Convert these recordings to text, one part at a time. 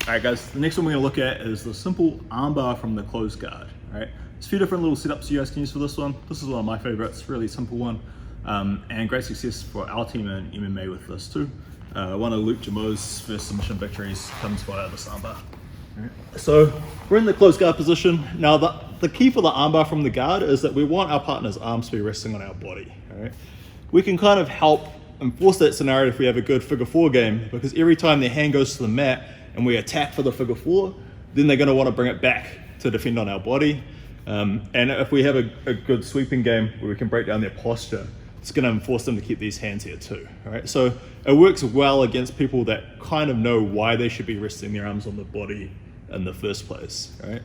All right, guys, the next one we're gonna look at is the simple armbar from the closed guard. All right, there's a few different little setups you guys can use for this one. This is one of my favorites, really simple one, and great success for our team in MMA with this too. One of Luke Jameau's first submission victories comes via this armbar. Right. So we're in the closed guard position. Now the key for the armbar from the guard is that we want our partner's arms to be resting on our body. All right. We can kind of help enforce that scenario if we have a good figure four game, because every time their hand goes to the mat and we attack for the figure four, then they're going to want to bring it back to defend on our body. And if we have a good sweeping game where we can break down their posture, it's going to enforce them to keep these hands here too. All right. So it works well against people that kind of know why they should be resting their arms on the body in the first place. Right.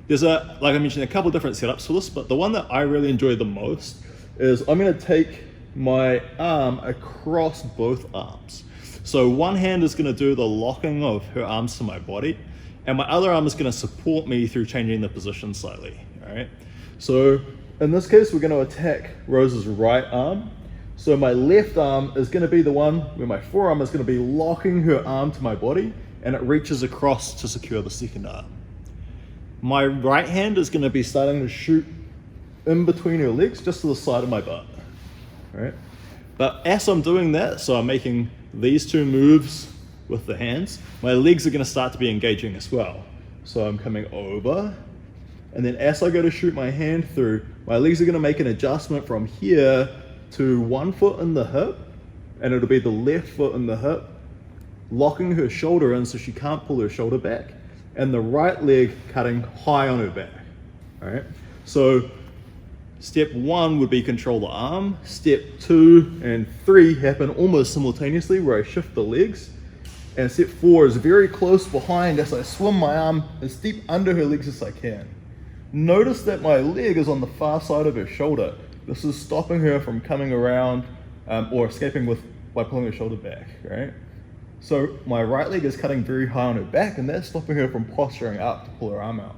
There's like I mentioned, a couple different setups for this, but the one that I really enjoy the most is I'm going to take my arm across both arms. So one hand is going to do the locking of her arms to my body, and my other arm is going to support me through changing the position slightly. All right. So in this case, we're going to attack Rose's right arm. So my left arm is going to be the one where my forearm is going to be locking her arm to my body, and it reaches across to secure the second arm. My right hand is going to be starting to shoot in between her legs, just to the side of my butt. All right. But as I'm doing that, so I'm making these two moves with the hands, my legs are going to start to be engaging as well. So I'm coming over, and then as I go to shoot my hand through, my legs are going to make an adjustment from here to one foot in the hip, and it'll be the left foot in the hip, locking her shoulder in so she can't pull her shoulder back, and the right leg cutting high on her back. All right. So step one would be control the arm. Step 2 and 3 happen almost simultaneously, where I shift the legs. And step 4 is very close behind as I swim my arm as deep under her legs as I can. Notice that my leg is on the far side of her shoulder. This is stopping her from coming around or escaping by pulling her shoulder back, right? So my right leg is cutting very high on her back, and that's stopping her from posturing up to pull her arm out.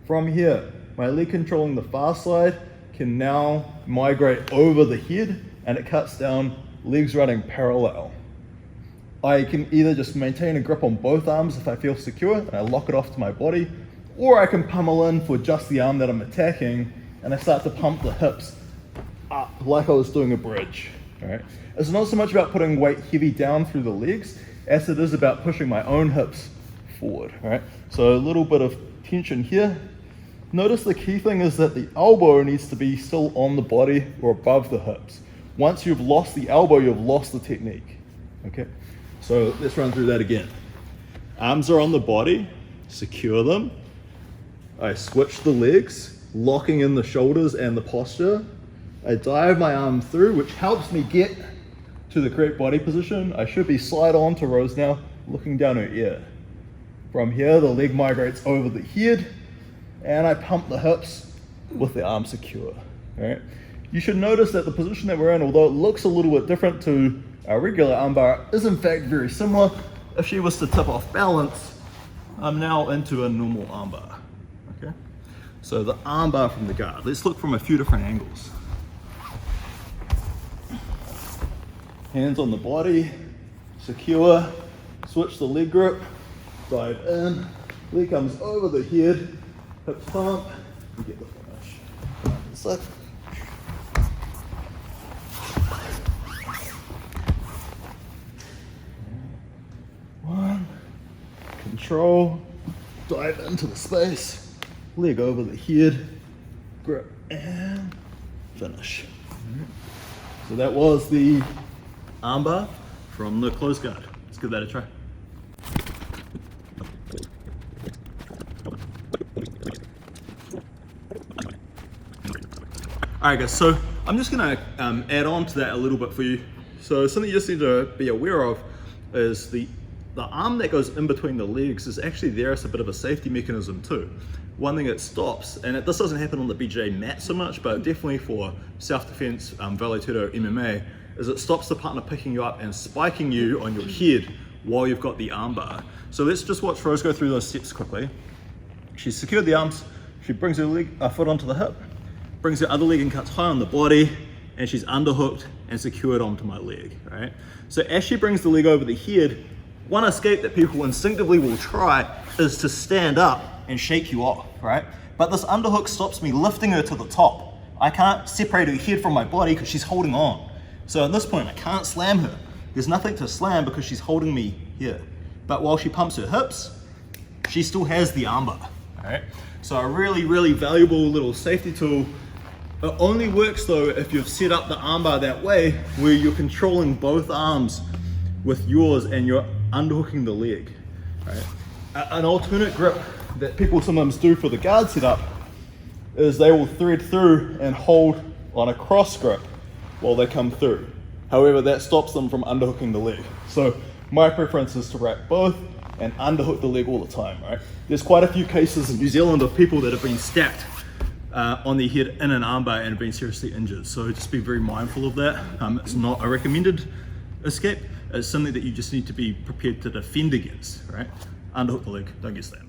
From here, my leg controlling the far side can now migrate over the head, and it cuts down, legs running parallel. I can either just maintain a grip on both arms if I feel secure and I lock it off to my body, or I can pummel in for just the arm that I'm attacking, and I start to pump the hips up like I was doing a bridge. All right. It's not so much about putting weight heavy down through the legs as it is about pushing my own hips forward. All right. So a little bit of tension here. Notice the key thing is that the elbow needs to be still on the body or above the hips. Once you've lost the elbow, you've lost the technique. Okay. So let's run through that again. Arms are on the body, secure them. I switch the legs, locking in the shoulders and the posture. I dive my arm through, which helps me get to the correct body position. I should be slide on to Rose now, looking down her ear. From here, the leg migrates over the head, and I pump the hips with the arm secure. All right. You should notice that the position that we're in, although it looks a little bit different to our regular armbar, is in fact very similar. If she was to tip off balance, I'm now into a normal armbar. Okay. So the armbar from the guard. Let's look from a few different angles. Hands on the body, secure, switch the leg grip, dive in, leg comes over the head, hip pump, and get the finish. So, one, control, dive into the space, leg over the head, grip, and finish. So that was the armbar from the closed guard. Let's give that a try. Alright guys, so I'm just going to add on to that a little bit for you. So something you just need to be aware of is the arm that goes in between the legs is actually there as a bit of a safety mechanism too. One thing it stops, and this doesn't happen on the BJJ mat so much, but definitely for self-defense, Vale Tudo MMA, is it stops the partner picking you up and spiking you on your head while you've got the armbar. So let's just watch Rose go through those steps quickly. She's secured the arms, she brings her foot onto the hip, brings her other leg and cuts high on the body, and she's underhooked and secured onto my leg, right? So as she brings the leg over the head, One escape that people instinctively will try is to stand up and shake you off, right? But this underhook stops me lifting her to the top. I can't separate her head from my body because she's holding on. So at this point, I can't slam her. There's nothing to slam because she's holding me here. But while she pumps her hips, she still has the armbar, all right? So a really, really valuable little safety tool. It only works though if you've set up the armbar that way where you're controlling both arms with yours and you're underhooking the leg, right? An alternate grip that people sometimes do for the guard setup is they will thread through and hold on a cross grip while they come through. However, that stops them from underhooking the leg. So my preference is to wrap both and underhook the leg all the time, right? There's quite a few cases in New Zealand of people that have been stacked on their head in an armbar and have been seriously injured. So just be very mindful of that. It's not a recommended escape. It's something that you just need to be prepared to defend against, right? Underhook the leg, don't get stabbed.